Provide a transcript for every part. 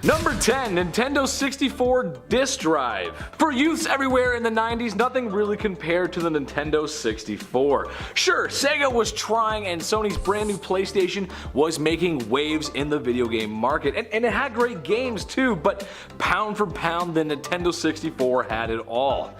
Number 10, Nintendo 64 Disk Drive. For youths everywhere in the 90s, nothing really compared to the Nintendo 64. Sure, Sega was trying and Sony's brand new PlayStation was making waves in the video game market, and it had great games too, but pound for pound the Nintendo 64 had it all.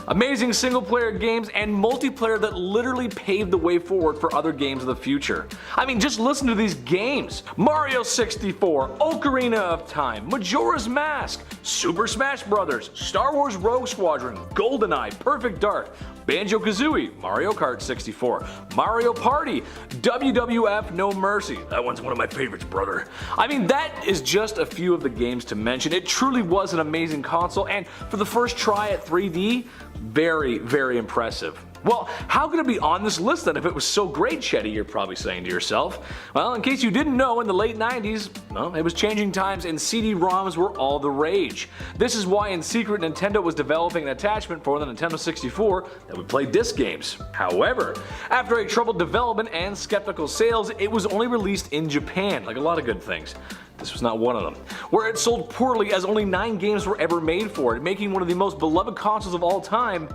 Amazing single player games and multiplayer that literally paved the way forward for other games of the future. I mean, just listen to these games: Mario 64, Ocarina of Time, Majora's Mask, Super Smash Bros., Star Wars Rogue Squadron, GoldenEye, Perfect Dark, Banjo-Kazooie, Mario Kart 64, Mario Party, WWF No Mercy. That one's one of my favorites, brother. I mean, that is just a few of the games to mention. It truly was an amazing console, and for the first try at 3D, very, very impressive. Well, how could it be on this list then if it was so great, Chetty, you're probably saying to yourself? Well, in case you didn't know, in the late 90s, well, it was changing times and CD-ROMs were all the rage. This is why in secret Nintendo was developing an attachment for the Nintendo 64 that would play disc games. However, after a troubled development and skeptical sales, it was only released in Japan, like a lot of good things. This was not one of them, where it sold poorly as only 9 games were ever made for it, making one of the most beloved consoles of all time.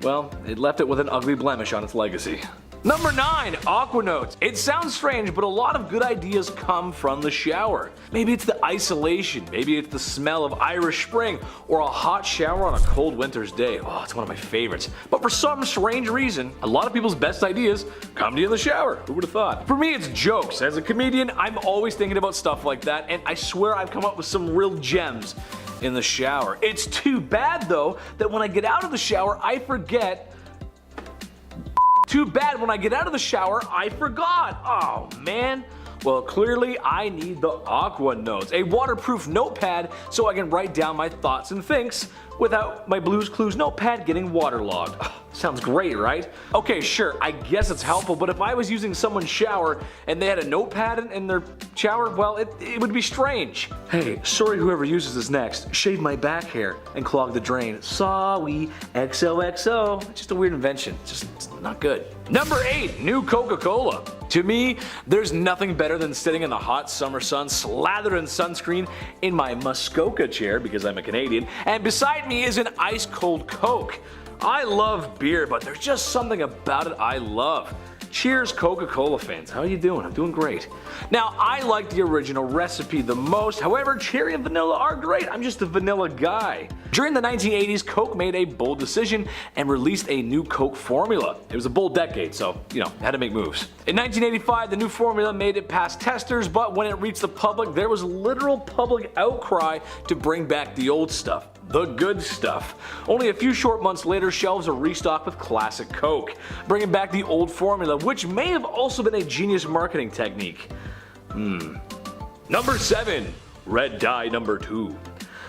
Well, it left it with an ugly blemish on its legacy. Number 9, Aqua Notes. It sounds strange, but a lot of good ideas come from the shower. Maybe it's the isolation, maybe it's the smell of Irish Spring, or a hot shower on a cold winter's day. Oh, it's one of my favorites. But for some strange reason, a lot of people's best ideas come to you in the shower. Who would have thought? For me, it's jokes. As a comedian, I'm always thinking about stuff like that, and I swear I've come up with some real gems in the shower. It's too bad though that when I get out of the shower, I forget. Too bad when I get out of the shower, I forgot. Oh man. Well, clearly I need the Aqua Notes, a waterproof notepad so I can write down my thoughts and thinks without my Blue's Clues notepad getting waterlogged. Oh, sounds great, right? Okay, sure, I guess it's helpful, but if I was using someone's shower and they had a notepad in their shower, well, it would be strange. Hey, sorry whoever uses this next. Shave my back hair and clog the drain. Sorry, XOXO. It's just a weird invention. It's just not good. Number 8, new Coca-Cola. To me, there's nothing better than sitting in the hot summer sun, slathered in sunscreen, in my Muskoka chair because I'm a Canadian, and beside me is an ice cold Coke. I love beer, but there's just something about it I love. Cheers, Coca-Cola fans. How are you doing? I'm doing great. Now, I like the original recipe the most. However, cherry and vanilla are great. I'm just a vanilla guy. During the 1980s, Coke made a bold decision and released a new Coke formula. It was a bold decade, so, had to make moves. In 1985, the new formula made it past testers, but when it reached the public, there was literal public outcry to bring back the old stuff. The good stuff. Only a few short months later, shelves are restocked with classic Coke, bringing back the old formula, which may have also been a genius marketing technique. Number 7, Red Dye number 2.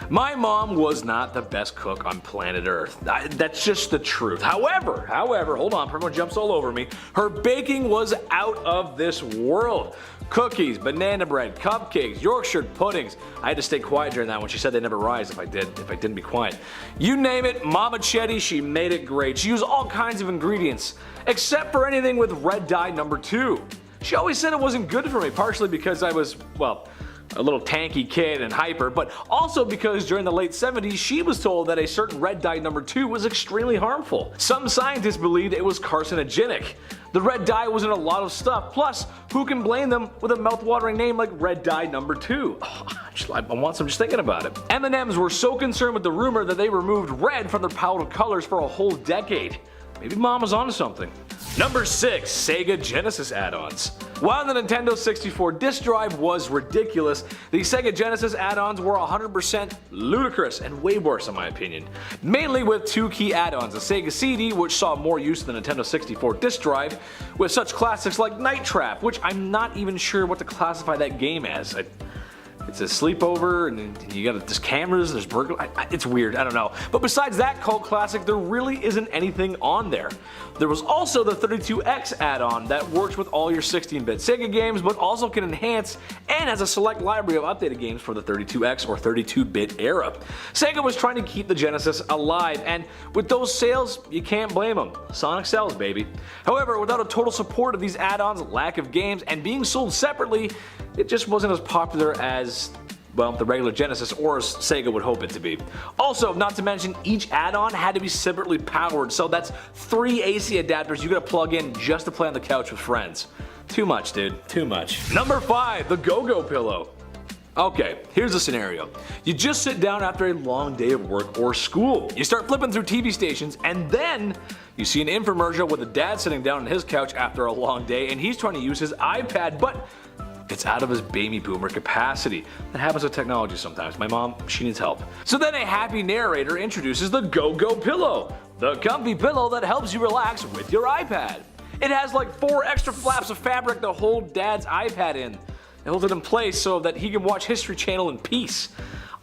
My mom was not the best cook on planet Earth. That's just the truth. However, hold on, everyone jumps all over me. Her baking was out of this world. Cookies, banana bread, cupcakes, Yorkshire puddings. I had to stay quiet during that one. She said they'd never rise if I didn't be quiet. You name it, Mama Chetty, she made it great. She used all kinds of ingredients, except for anything with red dye number 2. She always said it wasn't good for me, partially because I was, well, a little tanky kid and hyper, but also because during the late 70s she was told that a certain red dye number 2 was extremely harmful. Some scientists believed it was carcinogenic. The red dye was in a lot of stuff, plus who can blame them with a mouth-watering name like Red Dye number 2? Oh, I want some just thinking about it. M&M's were so concerned with the rumor that they removed red from their palette of colors for a whole decade. Maybe Mom was onto something. Number 6, Sega Genesis add-ons. While the Nintendo 64 disk drive was ridiculous, the Sega Genesis add-ons were 100% ludicrous and way worse in my opinion. Mainly with 2 key add-ons, the Sega CD, which saw more use than the Nintendo 64 disk drive, with such classics like Night Trap, which I'm not even sure what to classify that game as. It's a sleepover, and you got there's cameras, there's burglar. It's weird, I don't know. But besides that cult classic, there really isn't anything on there. There was also the 32X add-on that works with all your 16-bit Sega games, but also can enhance and has a select library of updated games for the 32X or 32-bit era. Sega was trying to keep the Genesis alive, and with those sales, you can't blame them. Sonic sells, baby. However, without a total support of these add-ons, lack of games, and being sold separately, it just wasn't as popular as well, the regular Genesis or as Sega would hope it to be. Also, not to mention, each add-on had to be separately powered, so that's 3 AC adapters you gotta plug in just to play on the couch with friends. Too much, dude. Too much. Number 5, the Go-Go Pillow. Okay, here's the scenario. You just sit down after a long day of work or school. You start flipping through TV stations and then you see an infomercial with a dad sitting down on his couch after a long day and he's trying to use his iPad, but it's out of his baby boomer capacity. That happens with technology sometimes. My mom, she needs help. So then a happy narrator introduces the Go-Go Pillow, the comfy pillow that helps you relax with your iPad. It has like 4 extra flaps of fabric to hold dad's iPad in. It holds it in place so that he can watch History Channel in peace.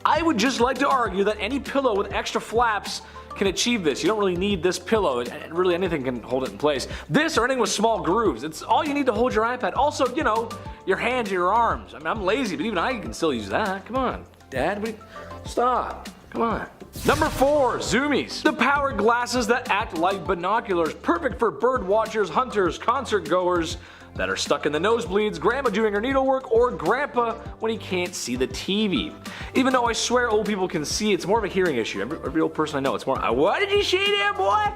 I would just like to argue that any pillow with extra flaps can achieve this. You don't really need this pillow. Really anything can hold it in place. This or anything with small grooves. It's all you need to hold your iPad. Also, you know, your hands or your arms. I mean, I'm lazy, but even I can still use that. Come on, Dad. Stop. Come on. Number 4, Zoomies. The powered glasses that act like binoculars. Perfect for bird watchers, hunters, concert goers that are stuck in the nosebleeds, grandma doing her needlework, or grandpa when he can't see the TV. Even though I swear old people can see, it's more of a hearing issue. Every old person I know, it's more, what did you say there, boy?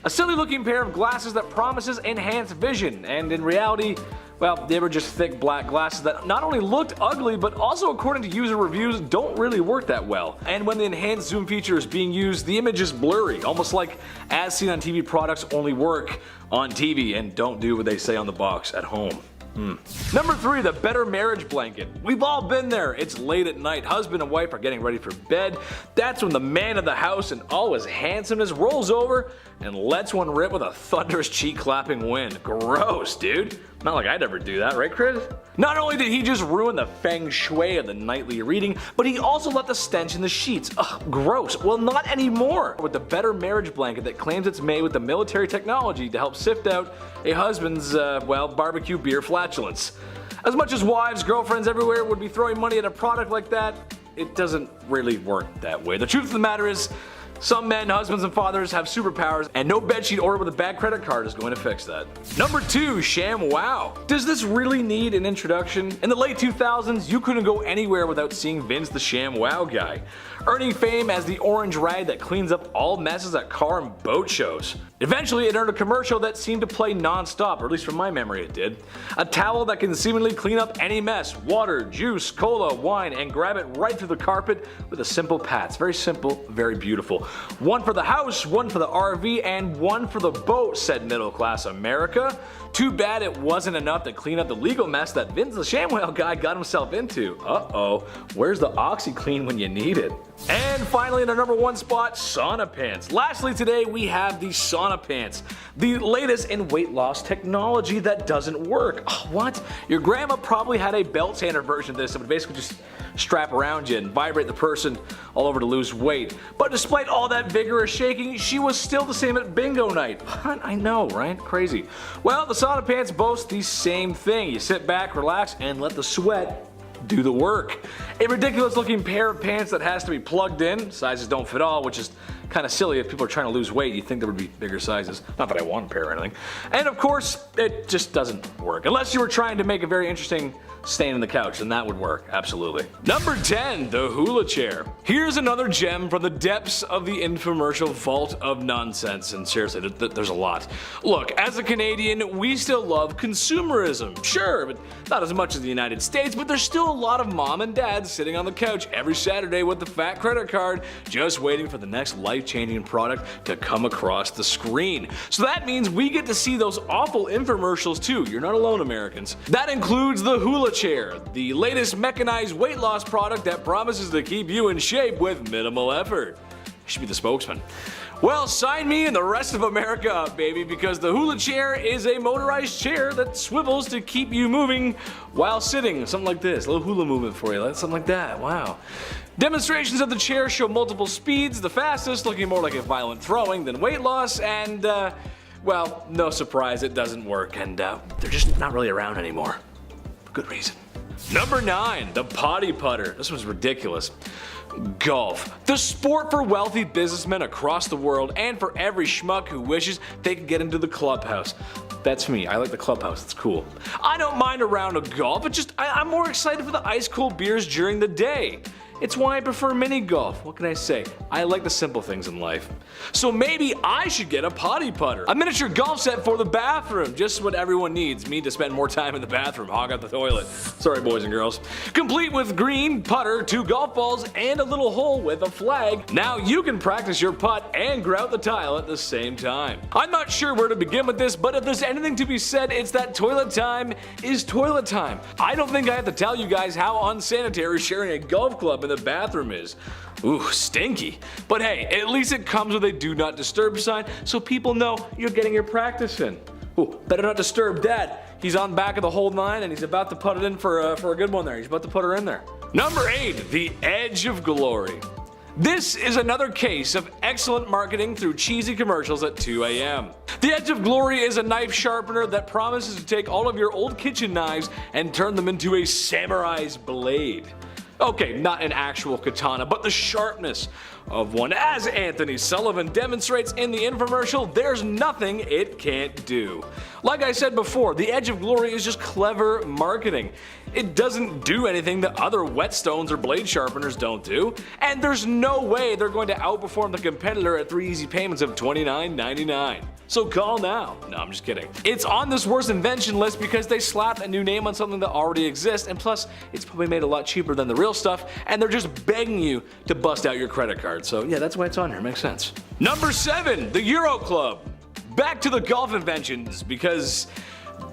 A silly looking pair of glasses that promises enhanced vision, and in reality, well, they were just thick black glasses that not only looked ugly, but also according to user reviews, don't really work that well. And when the enhanced zoom feature is being used, the image is blurry, almost like as seen on TV products only work on TV and don't do what they say on the box at home. Number 3, the better marriage blanket. We've all been there. It's late at night. Husband and wife are getting ready for bed. That's when the man of the house in all his handsomeness rolls over and lets one rip with a thunderous cheek clapping wind. Gross, dude. Not like I'd ever do that, right, Chris? Not only did he just ruin the feng shui of the nightly reading, but he also let the stench in the sheets. Ugh, gross. Well, not anymore. With the better marriage blanket that claims it's made with the military technology to help sift out a husband's, well, barbecue beer flatulence. As much as wives, girlfriends everywhere would be throwing money at a product like that, it doesn't really work that way. The truth of the matter is, some men, husbands, and fathers have superpowers, and no bedsheet ordered with a bad credit card is going to fix that. Number 2, ShamWow. Does this really need an introduction? In the late 2000s, you couldn't go anywhere without seeing Vince the ShamWow guy, earning fame as the orange rag that cleans up all messes at car and boat shows. Eventually, it earned a commercial that seemed to play non-stop, or at least from my memory it did. A towel that can seemingly clean up any mess, water, juice, cola, wine, and grab it right through the carpet with a simple pat. It's very simple, very beautiful. One for the house, one for the RV, and one for the boat, said middle class America. Too bad it wasn't enough to clean up the legal mess that Vince the ShamWow guy got himself into. Uh-oh, where's the OxyClean when you need it? And finally, in our number 1 spot, Sauna Pants. Lastly today, we have the Sauna Pants, the latest in weight loss technology that doesn't work. Oh, what? Your grandma probably had a belt sander version of this that would basically just strap around you and vibrate the person all over to lose weight. But despite all that vigorous shaking, she was still the same at bingo night. What? I know, right? Crazy. Well, the Sauna Pants boast the same thing. You sit back, relax, and let the sweat do the work. A ridiculous looking pair of pants that has to be plugged in. Sizes don't fit all, which is kind of silly. If people are trying to lose weight, you'd think there would be bigger sizes. Not that I want a pair or anything. And of course, it just doesn't work. Unless you were trying to make a very interesting stain in the couch, then that would work, absolutely. Number 10, the hula chair. Here's another gem from the depths of the infomercial vault of nonsense, and seriously, there's a lot. Look, as a Canadian, we still love consumerism. Sure, but not as much as the United States, but there's still a lot of mom and dad sitting on the couch every Saturday with the fat credit card, just waiting for the next life-changing product to come across the screen. So that means we get to see those awful infomercials too. You're not alone, Americans. That includes the hula chair, the latest mechanized weight loss product that promises to keep you in shape with minimal effort. I should be the spokesman. Well, sign me and the rest of America up, baby, because the hula chair is a motorized chair that swivels to keep you moving while sitting. Something like this, a little hula movement for you, something like that, wow. Demonstrations of the chair show multiple speeds, the fastest looking more like a violent throwing than weight loss, and well, no surprise, it doesn't work, and they're just not really around anymore. For good reason. Number 9, the potty putter. This was ridiculous. Golf, the sport for wealthy businessmen across the world and for every schmuck who wishes they could get into the clubhouse. That's me. I like the clubhouse. It's cool. I don't mind a round of golf. It's just I'm more excited for the ice cold beers during the day. It's why I prefer mini golf. What can I say? I like the simple things in life. So maybe I should get a potty putter. A miniature golf set for the bathroom. Just what everyone needs. Me to spend more time in the bathroom, hog out the toilet. Sorry boys and girls. Complete with green, putter, 2 golf balls, and a little hole with a flag. Now you can practice your putt and grout the tile at the same time. I'm not sure where to begin with this, but if there's anything to be said, it's that toilet time is toilet time. I don't think I have to tell you guys how unsanitary sharing a golf club in the bathroom is. Ooh, stinky. But hey, at least it comes with a do not disturb sign so people know you're getting your practice in. Ooh, better not disturb Dad. He's on back of the hole 9 and he's about to put it in for a good one there. He's about to put her in there. Number 8, the Edge of Glory. This is another case of excellent marketing through cheesy commercials at 2 a.m. The Edge of Glory is a knife sharpener that promises to take all of your old kitchen knives and turn them into a samurai's blade. Okay, not an actual katana, but the sharpness of one. As Anthony Sullivan demonstrates in the infomercial, there's nothing it can't do. Like I said before, the Edge of Glory is just clever marketing. It doesn't do anything that other whetstones or blade sharpeners don't do, and there's no way they're going to outperform the competitor at 3 easy payments of $29.99. So call now. No, I'm just kidding. It's on this worst invention list because they slapped a new name on something that already exists, and plus, it's probably made a lot cheaper than the real stuff, and they're just begging you to bust out your credit card. So yeah, that's why it's on here. Makes sense. Number 7, the Euro Club. Back to the golf inventions because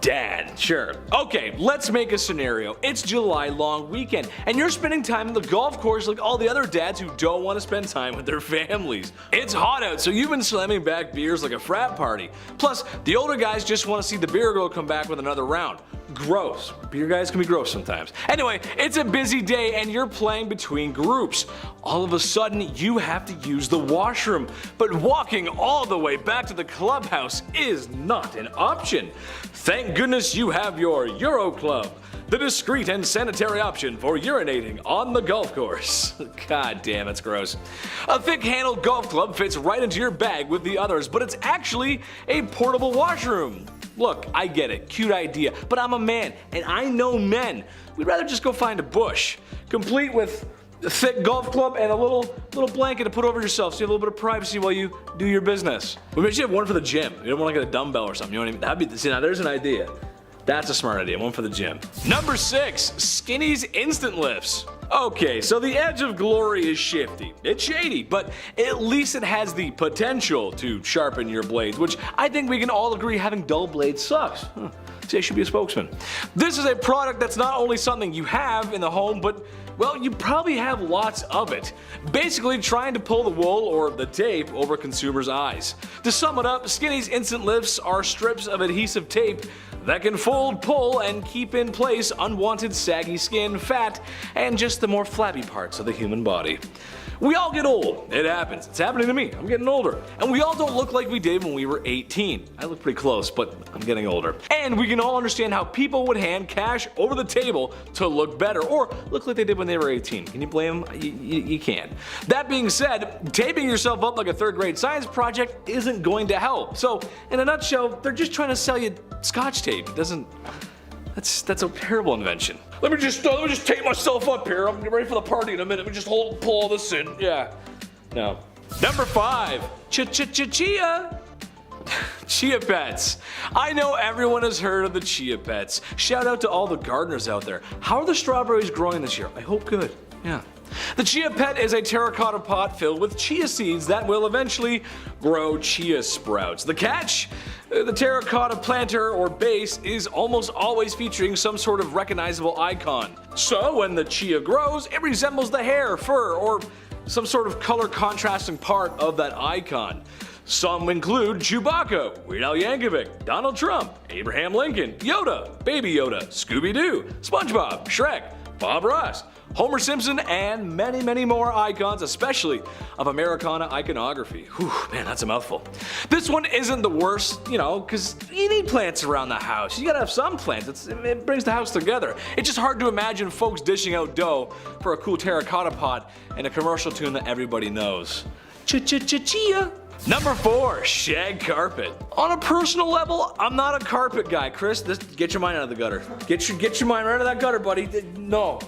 Dad, sure. Okay, let's make a scenario. It's July long weekend, and you're spending time on the golf course like all the other dads who don't want to spend time with their families. It's hot out, so you've been slamming back beers like a frat party. Plus, the older guys just want to see the beer girl come back with another round. Gross. Beer guys can be gross sometimes. Anyway, it's a busy day and you're playing between groups. All of a sudden, you have to use the washroom, but walking all the way back to the clubhouse is not an option. Thank goodness you have your Euro Club, the discreet and sanitary option for urinating on the golf course. God damn, it's gross. A thick-handled golf club fits right into your bag with the others, but it's actually a portable washroom. Look, I get it, cute idea, but I'm a man, and I know men. We'd rather just go find a bush, complete with a thick golf club and a little blanket to put over yourself so you have a little bit of privacy while you do your business. We should have one for the gym. You don't want to get a dumbbell or something, you know what I mean? That'd be, see, now there's an idea. That's a smart idea, one for the gym. Number 6, Skinny's Instant Lifts. Okay, so the Edge of Glory is shifty. It's shady, but at least it has the potential to sharpen your blades, which I think we can all agree having dull blades sucks. See, I should be a spokesman. This is a product that's not only something you have in the home, but well, you probably have lots of it. Basically trying to pull the wool or the tape over consumers' eyes. To sum it up, Skinny's Instant Lifts are strips of adhesive tape that can fold, pull, and keep in place unwanted saggy skin, fat, and just the more flabby parts of the human body. We all get old. It happens. It's happening to me. I'm getting older. And we all don't look like we did when we were 18. I look pretty close, but I'm getting older. And we can all understand how people would hand cash over the table to look better or look like they did when they were 18. Can you blame them? You can't. That being said, taping yourself up like a 3rd grade science project isn't going to help. So, in a nutshell, they're just trying to sell you Scotch tape. It doesn't... That's a terrible invention. Let me just tape myself up here. I'm getting ready for the party in a minute. Let me just pull all this in. Yeah. No. Number 5. Chia. Chia Pets. I know everyone has heard of the Chia Pets. Shout out to all the gardeners out there. How are the strawberries growing this year? I hope good. Yeah. The Chia Pet is a terracotta pot filled with chia seeds that will eventually grow chia sprouts. The catch? The terracotta planter or base is almost always featuring some sort of recognizable icon. So when the chia grows, it resembles the hair, fur, or some sort of color contrasting part of that icon. Some include Chewbacca, Weird Al Yankovic, Donald Trump, Abraham Lincoln, Yoda, Baby Yoda, Scooby-Doo, SpongeBob, Shrek, Bob Ross, Homer Simpson, and many, many more icons, especially of Americana iconography. Whew, man, that's a mouthful. This one isn't the worst, you know, because you need plants around the house. You gotta have some plants. It brings the house together. It's just hard to imagine folks dishing out dough for a cool terracotta pot and a commercial tune that everybody knows. Chia. Number 4, Shag Carpet. On a personal level, I'm not a carpet guy. Chris, get your mind out of the gutter. Get your mind right out of that gutter, buddy. No.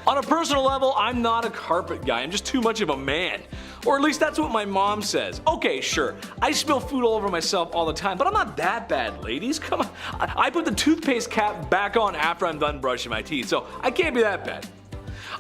On a personal level, I'm not a carpet guy. I'm just too much of a man. Or at least that's what my mom says. Okay, sure, I spill food all over myself all the time, but I'm not that bad, ladies. Come on. I put the toothpaste cap back on after I'm done brushing my teeth, so I can't be that bad.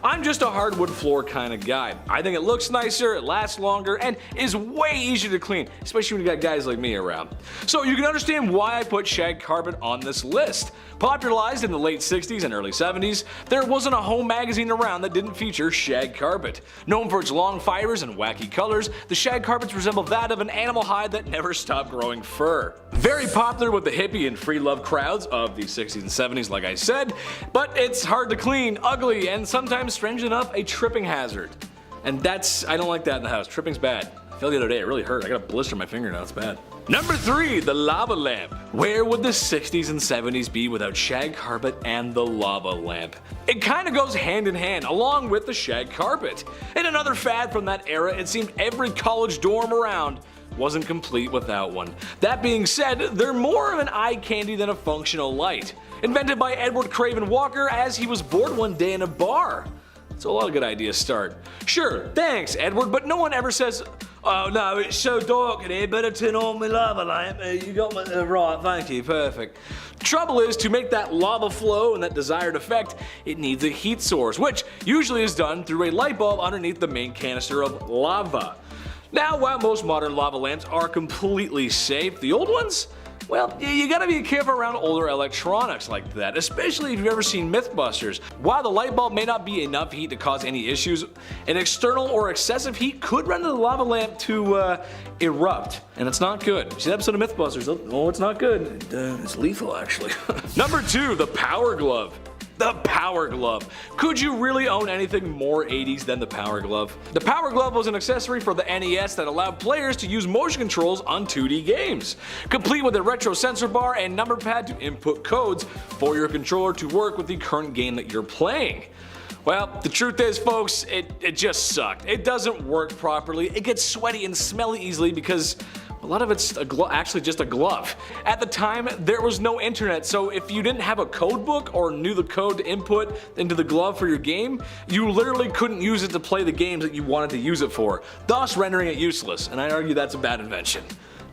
I'm just a hardwood floor kind of guy. I think it looks nicer, it lasts longer, and is way easier to clean, especially when you got guys like me around. So you can understand why I put Shag Carpet on this list. Popularized in the late 60s and early 70s, there wasn't a home magazine around that didn't feature Shag Carpet. Known for its long fibers and wacky colors, the Shag Carpets resemble that of an animal hide that never stopped growing fur. Very popular with the hippie and free love crowds of the 60s and 70s, like I said, but it's hard to clean, ugly, and sometimes, strange enough, a tripping hazard. And I don't like that in the house. Tripping's bad. I felt the other day, it really hurt. I got a blister on my finger now, it's bad. Number 3, the lava lamp. Where would the 60s and 70s be without Shag Carpet and the lava lamp? It kinda goes hand in hand, along with the Shag Carpet. In another fad from that era, it seemed every college dorm around wasn't complete without one. That being said, they're more of an eye candy than a functional light. Invented by Edward Craven Walker as he was bored one day in a bar. So a lot of good ideas start. Sure, thanks Edward, but no one ever says, oh no, it's so dark in here, better turn on my lava lamp. You got me right, thank you, perfect. Trouble is, to make that lava flow and that desired effect, it needs a heat source, which usually is done through a light bulb underneath the main canister of lava. Now, while most modern lava lamps are completely safe, the old ones? Well, you gotta be careful around older electronics like that, especially if you've ever seen Mythbusters. While the light bulb may not be enough heat to cause any issues, an external or excessive heat could render the lava lamp to erupt, and it's not good. See that episode of Mythbusters? Oh, it's not good. It's lethal, actually. Number 2, the Power Glove. The Power Glove. Could you really own anything more 80s than the Power Glove? The Power Glove was an accessory for the NES that allowed players to use motion controls on 2D games, complete with a retro sensor bar and number pad to input codes for your controller to work with the current game that you're playing. Well, the truth is, folks, it just sucked. It doesn't work properly, it gets sweaty and smelly easily because a lot of it's actually just a glove. At the time, there was no internet, so if you didn't have a code book or knew the code to input into the glove for your game, you literally couldn't use it to play the games that you wanted to use it for, thus rendering it useless, and I argue that's a bad invention.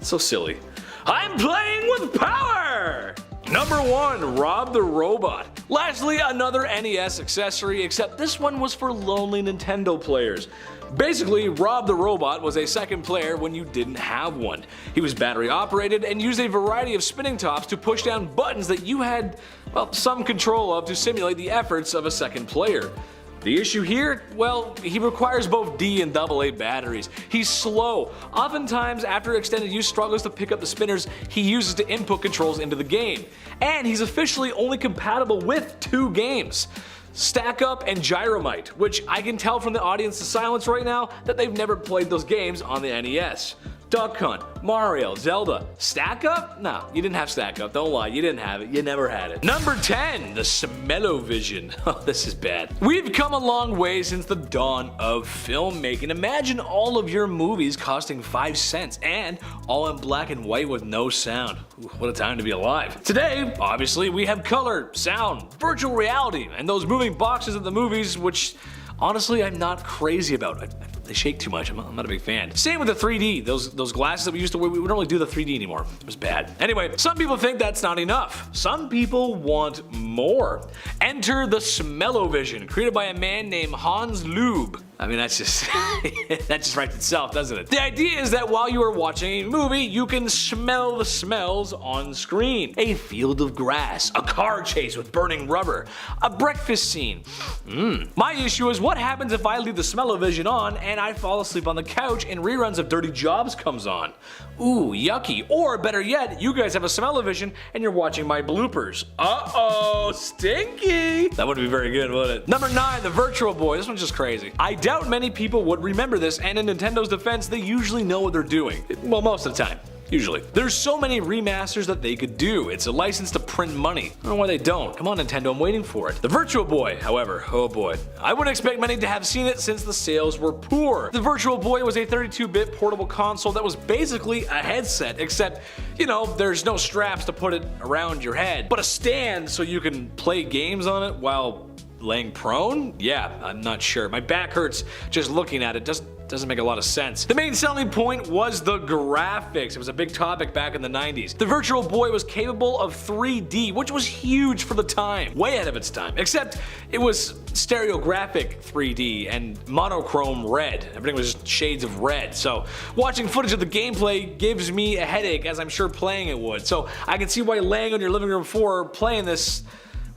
So silly. I'm playing with power! Number 1, Rob the Robot. Lastly, another NES accessory, except this one was for lonely Nintendo players. Basically, Rob the Robot was a second player when you didn't have one. He was battery operated and used a variety of spinning tops to push down buttons that you had, well, some control of to simulate the efforts of a second player. The issue here? Well, he requires both D and AA batteries. He's slow. Oftentimes, after extended use struggles to pick up the spinners he uses to input controls into the game. And he's officially only compatible with 2 games. Stack Up and Gyromite, which I can tell from the audience's silence right now that they've never played those games on the NES. Duck Hunt, Mario, Zelda. Stack Up? No, you didn't have Stack Up, don't lie, you didn't have it, you never had it. Number 10, the Smell-O-Vision. Oh, this is bad. We've come a long way since the dawn of filmmaking. Imagine all of your movies costing 5 cents and all in black and white with no sound. Ooh, what a time to be alive. Today, obviously, we have color, sound, virtual reality, and those moving boxes at the movies, which honestly I'm not crazy about. They shake too much, I'm not a big fan. Same with the 3D, those glasses that we used to wear, we don't really do the 3D anymore. It was bad. Anyway, some people think that's not enough. Some people want more. Enter the Smell-O-Vision, created by a man named Hans Lube. I mean, that's just that just writes itself, doesn't it? The idea is that while you are watching a movie, you can smell the smells on screen. A field of grass, a car chase with burning rubber, a breakfast scene. My issue is what happens if I leave the Smell-O-Vision on and I fall asleep on the couch and reruns of Dirty Jobs comes on? Ooh, yucky. Or better yet, you guys have a Smell-O-Vision and you're watching my bloopers. Uh-oh, stinky. That wouldn't be very good, would it? Number 9, the Virtual Boy. This one's just crazy. I doubt many people would remember this, and in Nintendo's defense, they usually know what they're doing. Well, most of the time. usually. There's so many remasters that they could do. It's a license to print money. I don't know why they don't. Come on, Nintendo, I'm waiting for it. The Virtual Boy, however, oh boy. I wouldn't expect many to have seen it since the sales were poor. The Virtual Boy was a 32-bit portable console that was basically a headset, except, you know, there's no straps to put it around your head, but a stand so you can play games on it while laying prone? Yeah, I'm not sure. My back hurts just looking at it. Doesn't make a lot of sense. The main selling point was the graphics. It was a big topic back in the 90s. The Virtual Boy was capable of 3D, which was huge for the time. Way ahead of its time. Except it was stereographic 3D and monochrome red. Everything was just shades of red. So watching footage of the gameplay gives me a headache, as I'm sure playing it would. So I can see why laying on your living room floor playing this,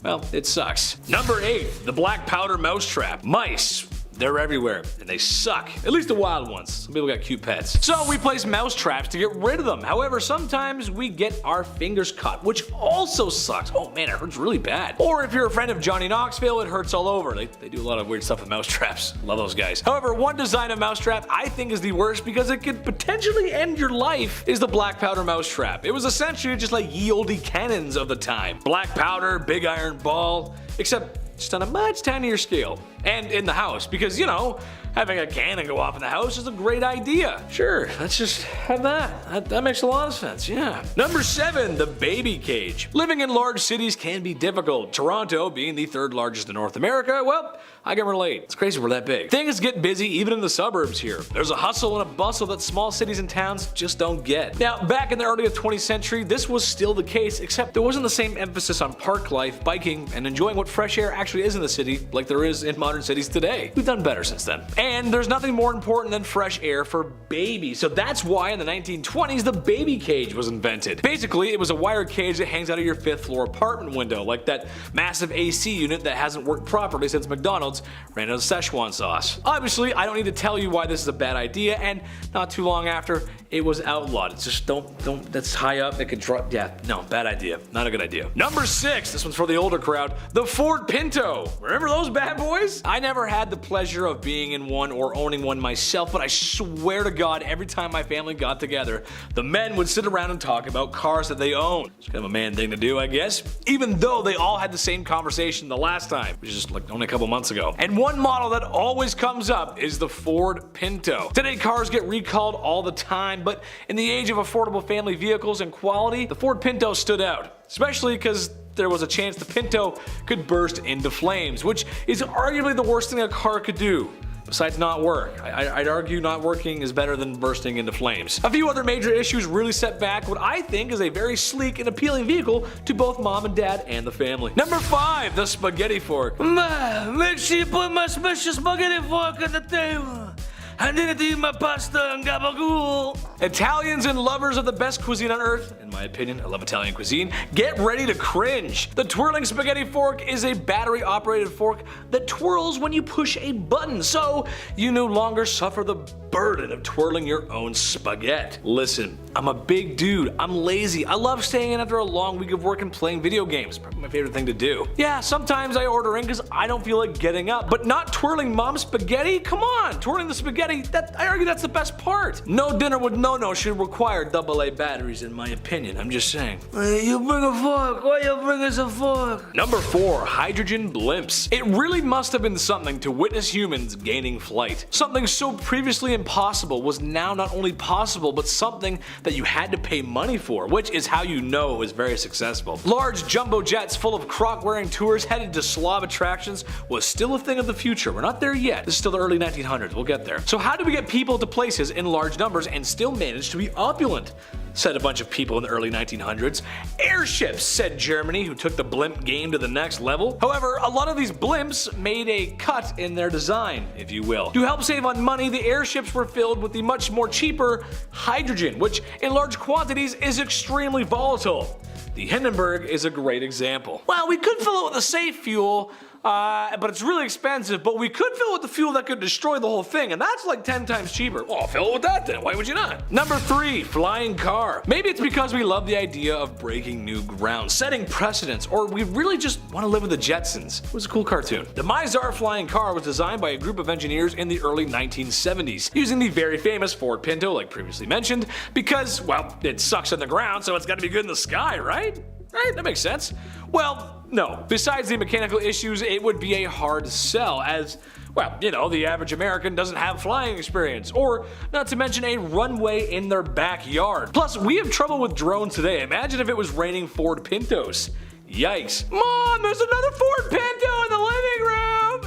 well, it sucks. Number 8, the black powder mousetrap. Mice. They're everywhere, and they suck. At least the wild ones. Some people got cute pets. So we place mouse traps to get rid of them. However, sometimes we get our fingers cut, which also sucks. Oh man, it hurts really bad. Or if you're a friend of Johnny Knoxville, it hurts all over. They do a lot of weird stuff with mouse traps. Love those guys. However, one design of mousetrap I think is the worst because it could potentially end your life is the black powder mousetrap. It was essentially just like ye olde cannons of the time. Black powder, big iron ball, except just on a much tinier scale. And in the house, because, you know, having a cannon go off in the house is a great idea. Sure, let's just have that. That makes a lot of sense, yeah. Number 7, the baby cage. Living in large cities can be difficult. Toronto being the 3rd largest in North America, well, I can relate. It's crazy we're that big. Things get busy even in the suburbs here. There's a hustle and a bustle that small cities and towns just don't get. Now, back in the early 20th century, this was still the case, except there wasn't the same emphasis on park life, biking, and enjoying what fresh air actually is in the city like there is in modern cities today. We've done better since then. And there's nothing more important than fresh air for babies. So that's why in the 1920s, the baby cage was invented. Basically, it was a wire cage that hangs out of your 5th floor apartment window, like that massive AC unit that hasn't worked properly since McDonald's ran out of Szechuan sauce. Obviously, I don't need to tell you why this is a bad idea, and not too long after, it was outlawed. It's just don't, that's high up, it could drop, yeah, no, bad idea, not a good idea. Number 6, this one's for the older crowd, the Ford Pinto. Remember those bad boys? I never had the pleasure of being in one or owning one myself, but I swear to God, every time my family got together, the men would sit around and talk about cars that they own. It's kind of a man thing to do, I guess, even though they all had the same conversation the last time, which is just like only a couple months ago. And one model that always comes up is the Ford Pinto. Today, cars get recalled all the time, but in the age of affordable family vehicles and quality, the Ford Pinto stood out, especially because there was a chance the Pinto could burst into flames, which is arguably the worst thing a car could do. Besides not work. I'd argue not working is better than bursting into flames. A few other major issues really set back what I think is a very sleek and appealing vehicle to both mom and dad and the family. Number 5, the spaghetti fork. Ma, make sure you put my special spaghetti fork on the table. I didn't eat my pasta and gabagool. Italians and lovers of the best cuisine on earth, in my opinion, I love Italian cuisine, get ready to cringe. The twirling spaghetti fork is a battery operated fork that twirls when you push a button, so you no longer suffer the burden of twirling your own spaghetti. Listen, I'm a big dude, I'm lazy, I love staying in after a long week of work and playing video games, probably my favorite thing to do. Yeah, sometimes I order in because I don't feel like getting up, but not twirling mom's spaghetti? Come on, twirling the spaghetti, I argue that's the best part. No dinner with no should require AA batteries in my opinion, I'm just saying. You bring a fork, why you bring us a fork? Number 4, hydrogen blimps. It really must have been something to witness humans gaining flight. Something so previously impossible was now not only possible, but something that you had to pay money for, which is how you know it was very successful. Large jumbo jets full of croc-wearing tours headed to slob attractions was still a thing of the future. We're not there yet. This is still the early 1900s. We'll get there. So how do we get people to places in large numbers and still manage to be opulent? Said a bunch of people in the early 1900s. Airships, said Germany, who took the blimp game to the next level. However, a lot of these blimps made a cut in their design, if you will. To help save on money, the airships were filled with the much more cheaper hydrogen, which in large quantities is extremely volatile. The Hindenburg is a great example. Well, we could fill it with a safe fuel, but it's really expensive, but we could fill it with the fuel that could destroy the whole thing, and that's like 10 times cheaper. Well, fill it with that then, why would you not? Number 3, flying car. Maybe it's because we love the idea of breaking new ground, setting precedents, or we really just want to live with the Jetsons. It was a cool cartoon. The Mizar flying car was designed by a group of engineers in the early 1970s, using the very famous Ford Pinto, like previously mentioned, because, well, it sucks on the ground, so it's gotta be good in the sky, right? Right, that makes sense. Well, no. Besides the mechanical issues, it would be a hard sell as, well, you know, the average American doesn't have flying experience, or not to mention a runway in their backyard. Plus, we have trouble with drones today. Imagine if it was raining Ford Pintos. Yikes. Mom, there's another Ford Pinto in the living room!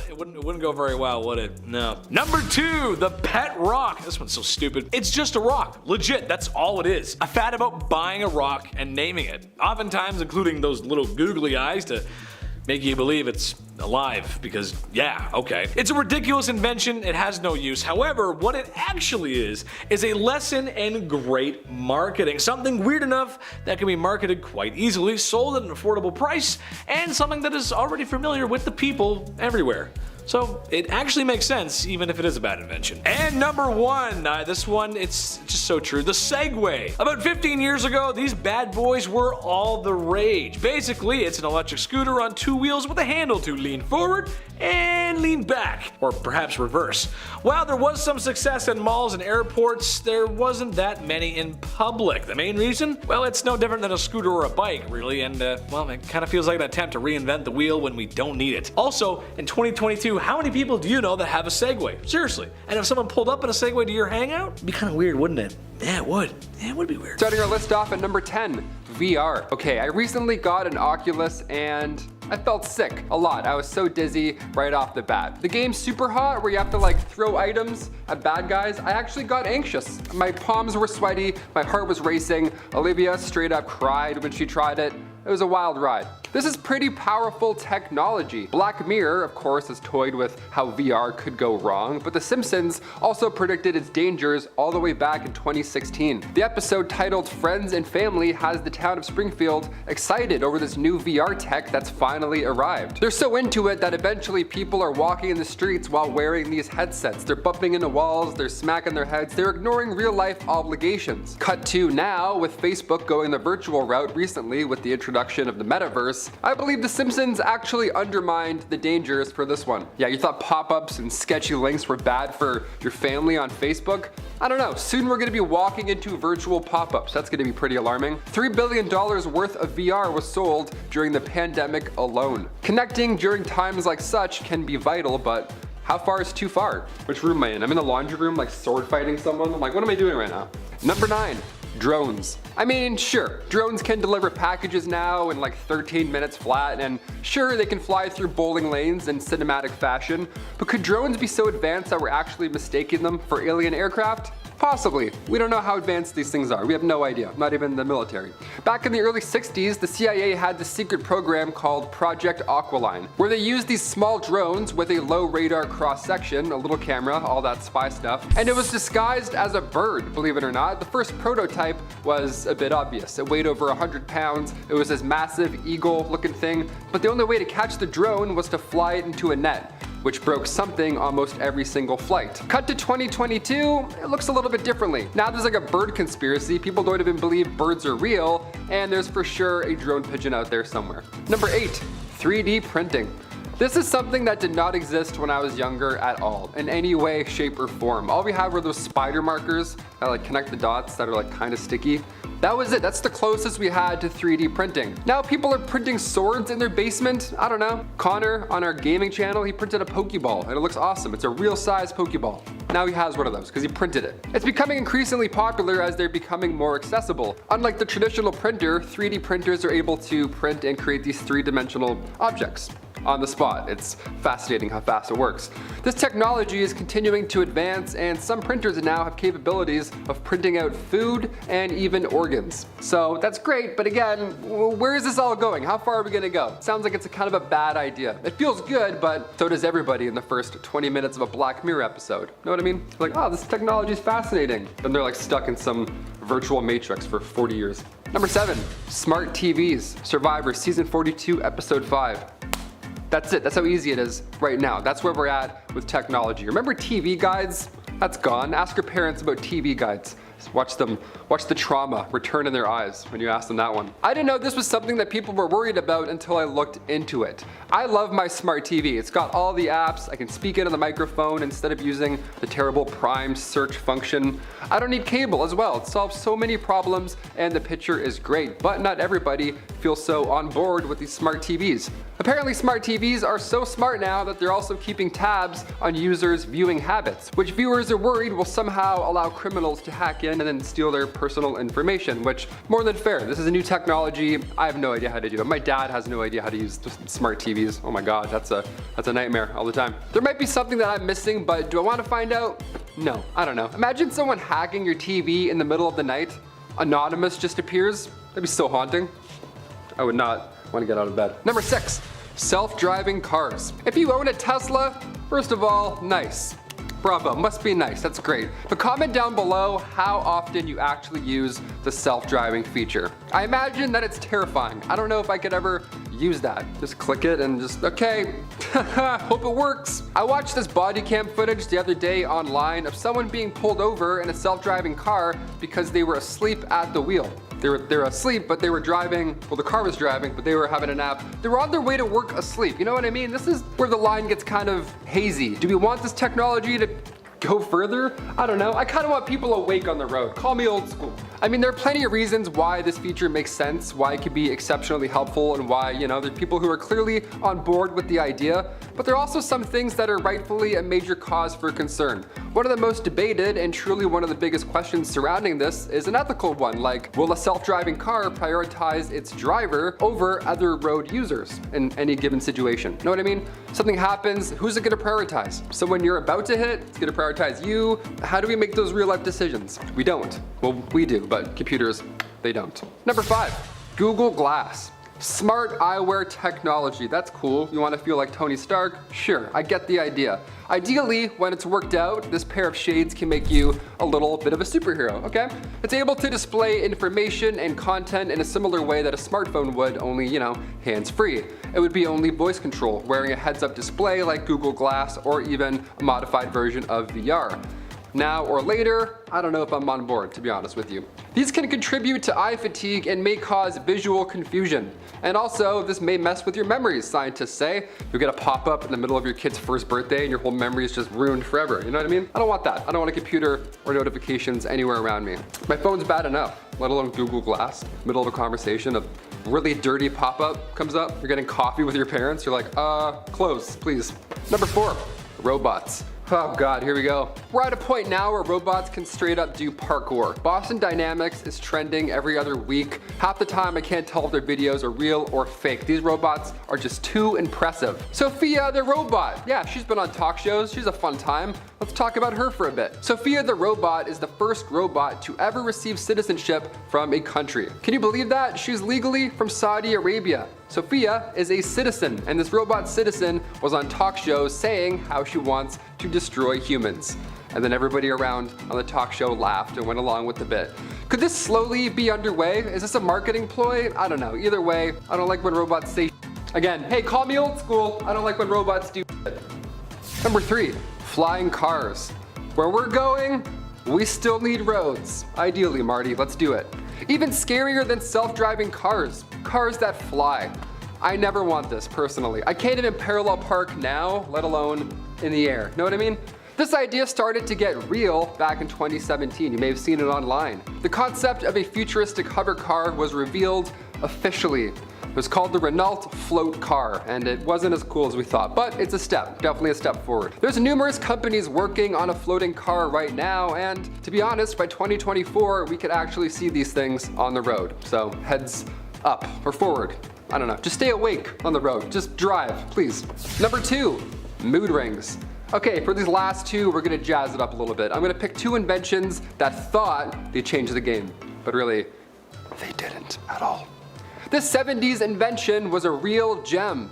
It wouldn't go very well, would it? No. Number 2, the pet rock. This one's so stupid. It's just a rock. Legit, that's all it is. A fad about buying a rock and naming it. Oftentimes including those little googly eyes to make you believe it's alive, because yeah, okay. It's a ridiculous invention, it has no use. However, what it actually is a lesson in great marketing. Something weird enough that can be marketed quite easily, sold at an affordable price, and something that is already familiar with the people everywhere. So it actually makes sense, even if it is a bad invention. And number 1, this one, it's just so true, the Segway. About 15 years ago, these bad boys were all the rage. Basically, it's an electric scooter on 2 wheels with a handle to lean forward and lean back, or perhaps reverse. While there was some success in malls and airports, there wasn't that many in public. The main reason? Well, it's no different than a scooter or a bike, really, and well, it kind of feels like an attempt to reinvent the wheel when we don't need it. Also, in 2022, how many people do you know that have a Segway? Seriously. And if someone pulled up in a Segway to your hangout, it'd be kind of weird, wouldn't it? Yeah, it would. Yeah, it would be weird. Starting our list off at number 10, VR. Okay, I recently got an Oculus and I felt sick a lot. I was so dizzy right off the bat. The game's super hot where you have to like throw items at bad guys. I actually got anxious. My palms were sweaty, my heart was racing. Olivia straight up cried when she tried it. It was a wild ride. This is pretty powerful technology. Black Mirror, of course, has toyed with how VR could go wrong, but The Simpsons also predicted its dangers all the way back in 2016. The episode titled Friends and Family has the town of Springfield excited over this new VR tech that's finally arrived. They're so into it that eventually people are walking in the streets while wearing these headsets. They're bumping into walls, they're smacking their heads, they're ignoring real life obligations. Cut to now with Facebook going the virtual route recently with the introduction of the metaverse. I believe The Simpsons actually undermined the dangers for this one. Yeah, you thought pop-ups and sketchy links were bad for your family on Facebook? I don't know, soon we're gonna be walking into virtual pop-ups. That's gonna be pretty alarming. $3 billion worth of VR was sold during the pandemic alone. Connecting during times like such can be vital, but how far is too far? Which room am I in? I'm in the laundry room like sword fighting someone. I'm like, what am I doing right now? Number 9. Drones. I mean, sure, drones can deliver packages now in like 13 minutes flat, and sure, they can fly through bowling lanes in cinematic fashion, but could drones be so advanced that we're actually mistaking them for alien aircraft? Possibly. We don't know how advanced these things are. We have no idea, not even the military. Back in the early 60s, the CIA had this secret program called Project Aqualine, where they used these small drones with a low radar cross-section, a little camera, all that spy stuff, and it was disguised as a bird, believe it or not. The first prototype was a bit obvious. It weighed over 100 pounds, it was this massive eagle-looking thing, but the only way to catch the drone was to fly it into a net, which broke something almost every single flight. Cut to 2022, it looks a little bit differently. Now there's like a bird conspiracy, people don't even believe birds are real, and there's for sure a drone pigeon out there somewhere. Number 8, 3D printing. This is something that did not exist when I was younger at all, in any way, shape, or form. All we had were those spider markers that like connect the dots that are like kind of sticky. That was it, that's the closest we had to 3D printing. Now people are printing swords in their basement, I don't know. Connor on our gaming channel, he printed a Pokeball and it looks awesome. It's a real size Pokeball. Now he has one of those because he printed it. It's becoming increasingly popular as they're becoming more accessible. Unlike the traditional printer, 3D printers are able to print and create these three-dimensional objects on the spot. It's fascinating how fast it works. This technology is continuing to advance, and some printers now have capabilities of printing out food and even organs. So that's great, but again, where is this all going? How far are we gonna go? Sounds like it's a kind of a bad idea. It feels good, but so does everybody in the first 20 minutes of a Black Mirror episode. Know what I mean? Like, oh, this technology is fascinating. Then they're like stuck in some virtual matrix for 40 years. Number 7, smart TVs. Survivor season 42, episode 5. That's it. That's how easy it is right now. That's where we're at with technology. Remember TV guides? That's gone. Ask your parents about TV guides. Watch the trauma return in their eyes when you ask them that one. I didn't know this was something that people were worried about until I looked into it. I love my smart TV. It's got all the apps. I can speak into the microphone instead of using the terrible primed search function. I don't need cable as well. It solves so many problems and the picture is great, but not everybody feels so on board with these smart TVs. Apparently smart TVs are so smart now that they're also keeping tabs on users' viewing habits, which viewers are worried will somehow allow criminals to hack in and then steal their personal information, which more than fair. This is a new technology. I have no idea how to do it. My dad has no idea how to use smart TVs. Oh my god, that's a nightmare all the time. There might be something that I'm missing, but do I want to find out? No, I don't know. Imagine someone hacking your TV in the middle of the night. Anonymous just appears. That'd be so haunting. I would not want to get out of bed. Number 6, self-driving cars. If you own a Tesla, first of all, nice. Bravo, must be nice, that's great. But comment down below how often you actually use the self-driving feature. I imagine that it's terrifying. I don't know if I could ever use that. Just click it and just, okay, hope it works. I watched this body cam footage the other day online of someone being pulled over in a self-driving car because they were asleep at the wheel. They were asleep, but they were driving, well the car was driving, but they were having a nap. They were on their way to work asleep, you know what I mean? This is where the line gets kind of hazy. Do we want this technology to go further? I don't know. I kind of want people awake on the road. Call me old school. I mean, there are plenty of reasons why this feature makes sense, why it could be exceptionally helpful, and why, you know, there's people who are clearly on board with the idea, but there are also some things that are rightfully a major cause for concern. One of the most debated and truly one of the biggest questions surrounding this is an ethical one, like, will a self-driving car prioritize its driver over other road users in any given situation? Know what I mean? Something happens, who's it gonna prioritize? Someone you're about to hit, it's gonna prioritize you. How do we make those real life decisions? We don't. Well, we do, but computers, they don't. Number 5, Google Glass. Smart eyewear technology, that's cool. You want to feel like Tony Stark? Sure, I get the idea. Ideally, when it's worked out, this pair of shades can make you a little bit of a superhero, okay? It's able to display information and content in a similar way that a smartphone would, only, you know, hands-free. It would be only voice control, wearing a heads-up display like Google Glass or even a modified version of VR. Now or later, I don't know if I'm on board, to be honest with you. These can contribute to eye fatigue and may cause visual confusion. And also, this may mess with your memories, scientists say. You'll get a pop-up in the middle of your kid's first birthday and your whole memory is just ruined forever, you know what I mean? I don't want that. I don't want a computer or notifications anywhere around me. My phone's bad enough, let alone Google Glass. Middle of a conversation, a really dirty pop-up comes up, you're getting coffee with your parents, you're like, close, please. Number 4, robots. Oh god, here we go. We're at a point now where robots can straight up do parkour. Boston Dynamics is trending every other week. Half the time I can't tell if their videos are real or fake. These robots are just too impressive. Sophia the robot. Yeah, she's been on talk shows. She's a fun time. Let's talk about her for a bit. Sophia the robot is the first robot to ever receive citizenship from a country. Can you believe that? She's legally from Saudi Arabia. Sophia is a citizen, and this robot citizen was on talk shows saying how she wants to destroy humans. And then everybody around on the talk show laughed and went along with the bit. Could this slowly be underway? Is this a marketing ploy? I don't know. Either way, I don't like when robots say again, hey, call me old school. I don't like when robots do shit. Number 3, flying cars. Where we're going, we still need roads. Ideally, Marty, let's do it. Even scarier than self-driving cars. Cars that fly. I never want this, personally. I can't even parallel park now, let alone in the air. Know what I mean? This idea started to get real back in 2017. You may have seen it online. The concept of a futuristic hover car was revealed officially. It was called the Renault Float Car, and it wasn't as cool as we thought, but it's a step, definitely a step forward. There's numerous companies working on a floating car right now, and to be honest, by 2024, we could actually see these things on the road. So heads up or forward. I don't know. Just stay awake on the road. Just drive, please. Number 2, mood rings. Okay, for these last 2, we're gonna jazz it up a little bit. I'm gonna pick 2 inventions that thought they changed the game, but really, they didn't at all. This 70s invention was a real gem.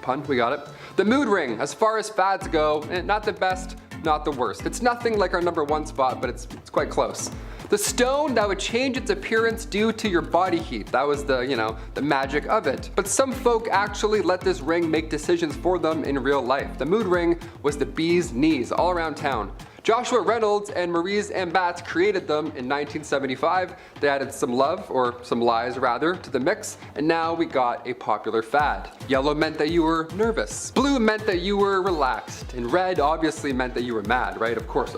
Pun, we got it. The mood ring, as far as fads go, not the best, not the worst. It's nothing like our number 1 spot, but it's quite close. The stone that would change its appearance due to your body heat. That was the, the magic of it. But some folk actually let this ring make decisions for them in real life. The mood ring was the bee's knees all around town. Joshua Reynolds and Maurice Ambat created them in 1975. They added some love, or some lies rather, to the mix, and now we got a popular fad. Yellow meant that you were nervous. Blue meant that you were relaxed. And red obviously meant that you were mad, right? Of course,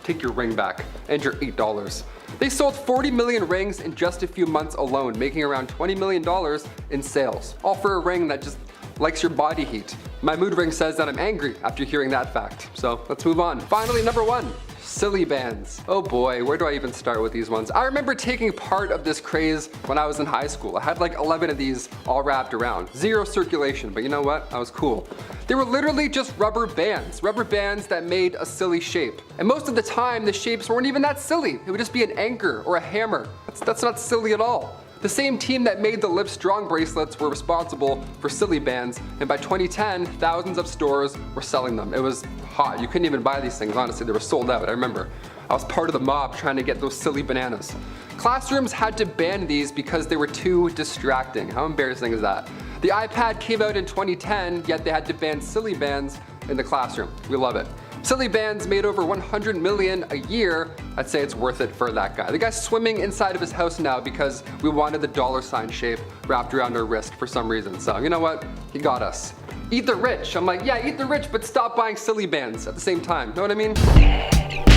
take your ring back and your $8. They sold 40 million rings in just a few months alone, making around $20 million in sales. All for a ring that just likes your body heat. My mood ring says that I'm angry after hearing that fact. So let's move on. Finally, number 1. Silly bands. Oh boy, where do I even start with these ones? I remember taking part of this craze when I was in high school. I had like 11 of these all wrapped around. Zero circulation, but you know what? I was cool. They were literally just rubber bands that made a silly shape. And most of the time, the shapes weren't even that silly. It would just be an anchor or a hammer. That's not silly at all. The same team that made the Live Strong bracelets were responsible for silly bands, and by 2010, thousands of stores were selling them. It was hot. You couldn't even buy these things, honestly. They were sold out. I remember. I was part of the mob trying to get those silly bananas. Classrooms had to ban these because they were too distracting. How embarrassing is that? The iPad came out in 2010, yet they had to ban silly bands in the classroom. We love it. Silly bands made over 100 million a year. I'd say it's worth it for that guy. The guy's swimming inside of his house now because we wanted the $ shape wrapped around our wrist for some reason. So you know what? He got us. Eat the rich. I'm like, yeah, eat the rich, but stop buying silly bands at the same time. Know what I mean?